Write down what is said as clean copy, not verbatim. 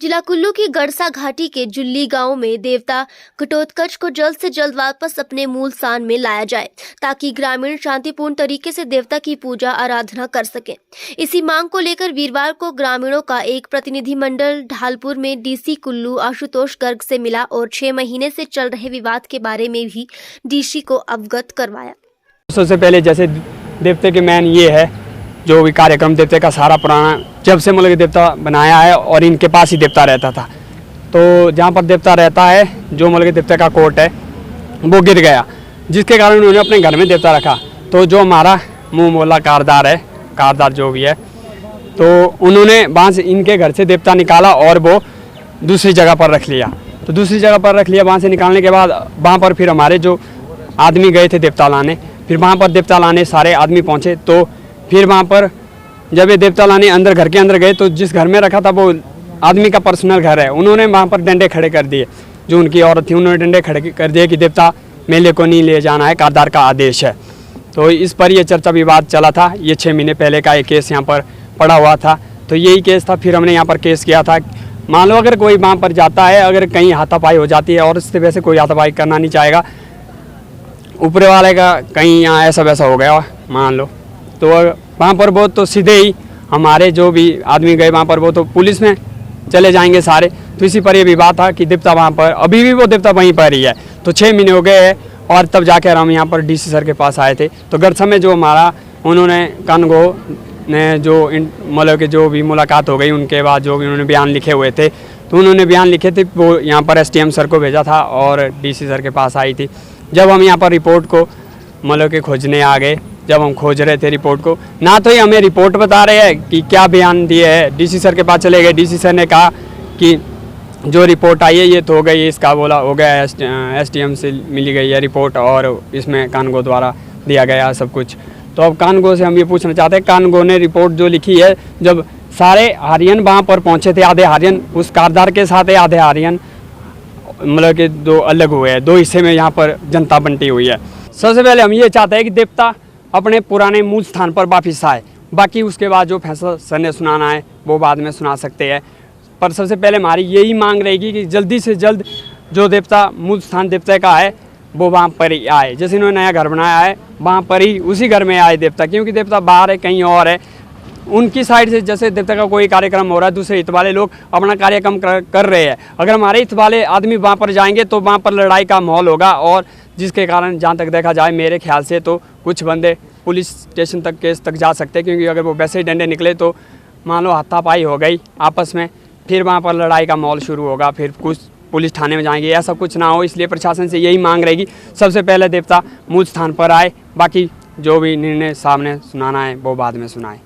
जिला कुल्लू की गड़सा घाटी के जुल्ली गांव में देवता घटोत्कच को जल्द से जल्द वापस अपने मूल स्थान में लाया जाए ताकि ग्रामीण शांतिपूर्ण तरीके से देवता की पूजा आराधना कर सकें। इसी मांग को लेकर वीरवार को ग्रामीणों का एक प्रतिनिधिमंडल ढालपुर में डीसी कुल्लू आशुतोष गर्ग से मिला और 6 महीने से चल रहे विवाद के बारे में भी डीसी को अवगत करवाया। सबसे पहले जैसे देवते के मेन ये है, जो भी कार्यक्रम देवते का सारा पुराना जब से मतलब देवता बनाया है और इनके पास ही देवता रहता था, तो जहाँ पर देवता रहता है जो मतलब देवता का कोट है वो गिर गया, जिसके कारण उन्होंने अपने घर में देवता रखा। तो जो हमारा मुँह मोला कारदार जो भी है, तो उन्होंने वहाँ से इनके घर से देवता निकाला और वो दूसरी जगह पर रख लिया। तो दूसरी जगह पर रख लिया, वहाँ से निकालने के बाद वहाँ पर फिर हमारे जो आदमी गए थे देवता लाने, फिर वहाँ पर देवता लाने सारे आदमी पहुँचे। तो फिर वहाँ पर जब ये देवता लाने अंदर घर के अंदर गए, तो जिस घर में रखा था वो आदमी का पर्सनल घर है, उन्होंने वहाँ पर डंडे खड़े कर दिए। जो उनकी औरत थी उन्होंने डंडे खड़े कर दिए कि देवता मेले को नहीं ले जाना है, कारदार का आदेश है। तो इस पर ये चर्चा विवाद चला था। ये 6 महीने पहले का एक केस यहाँ पर पड़ा हुआ था, तो यही केस था। फिर हमने यहाँ पर केस किया था, मान लो अगर कोई वहाँ पर जाता है, अगर कहीं हाथापाई हो जाती है, और इससे वैसे कोई हाथापाई करना नहीं चाहेगा, ऊपर वाले का कहीं यहाँ ऐसा वैसा हो गया मान लो, तो वहाँ पर वो तो सीधे ही हमारे जो भी आदमी गए वहाँ पर वो तो पुलिस में चले जाएंगे सारे। तो इसी पर ये विवाद था कि देवता वहाँ पर अभी भी वो देवता वहीं पर ही है। तो 6 महीने हो गए हैं और तब जाकर हम यहाँ पर डीसी सर के पास आए थे। तो गड़सा में जो हमारा उन्होंने कानगो ने जो मतलब कि जो भी मुलाकात हो गई, उनके बाद जो भी उन्होंने बयान लिखे हुए थे, तो उन्होंने बयान लिखे थे, वो यहाँ पर STM सर को भेजा था और डीसी सर के पास आई थी। जब हम यहाँ पर रिपोर्ट को मतलब कि खोजने आ गए, जब हम खोज रहे थे रिपोर्ट को, ना तो ये हमें रिपोर्ट बता रहे हैं कि क्या बयान दिए है। डीसी सर के पास चले गए, डीसी सर ने कहा कि जो रिपोर्ट आई है ये तो हो गई, इसका बोला हो गया, STM से मिली गई है रिपोर्ट और इसमें कानगो द्वारा दिया गया सब कुछ। तो अब कानगो से हम ये पूछना चाहते हैं, कानगो ने रिपोर्ट जो लिखी है, जब सारे हारियन वहाँ पर पहुँचे थे, आधे हारियन उस कारदार के साथ है, आधे हारियन मतलब कि दो अलग हुए हैं, 2 हिस्से में यहाँ पर जनता बंटी हुई है। सबसे पहले हम ये चाहते हैं कि देवता अपने पुराने मूल स्थान पर वापिस आए। बाकी उसके बाद जो फैसला सर ने सुनाना है वो बाद में सुना सकते हैं, पर सबसे पहले हमारी यही मांग रहेगी कि जल्दी से जल्द जो देवता मूल स्थान देवता का है वो वहाँ पर ही आए। जैसे इन्होंने नया घर बनाया है वहाँ पर ही उसी घर में आए देवता, क्योंकि देवता बाहर है, कहीं और है। उनकी साइड से जैसे देवता का कोई कार्यक्रम हो रहा है, दूसरे हित वाले लोग अपना कार्यक्रम कर रहे हैं। अगर हमारे हित वाले आदमी वहाँ पर जाएंगे तो वहाँ पर लड़ाई का माहौल होगा, और जिसके कारण जहाँ तक देखा जाए मेरे ख्याल से तो कुछ बंदे पुलिस स्टेशन तक केस तक जा सकते हैं, क्योंकि अगर वो वैसे ही डंडे निकले तो मान लो हाथापाई हो गई आपस में, फिर वहाँ पर लड़ाई का माहौल शुरू होगा, फिर कुछ पुलिस थाने में जाएंगे, ऐसा कुछ ना हो। इसलिए प्रशासन से यही मांग रहेगी, सबसे पहले देवता मूल स्थान पर आए, बाकी जो भी निर्णय सामने सुनाना है वो बाद में सुनाए।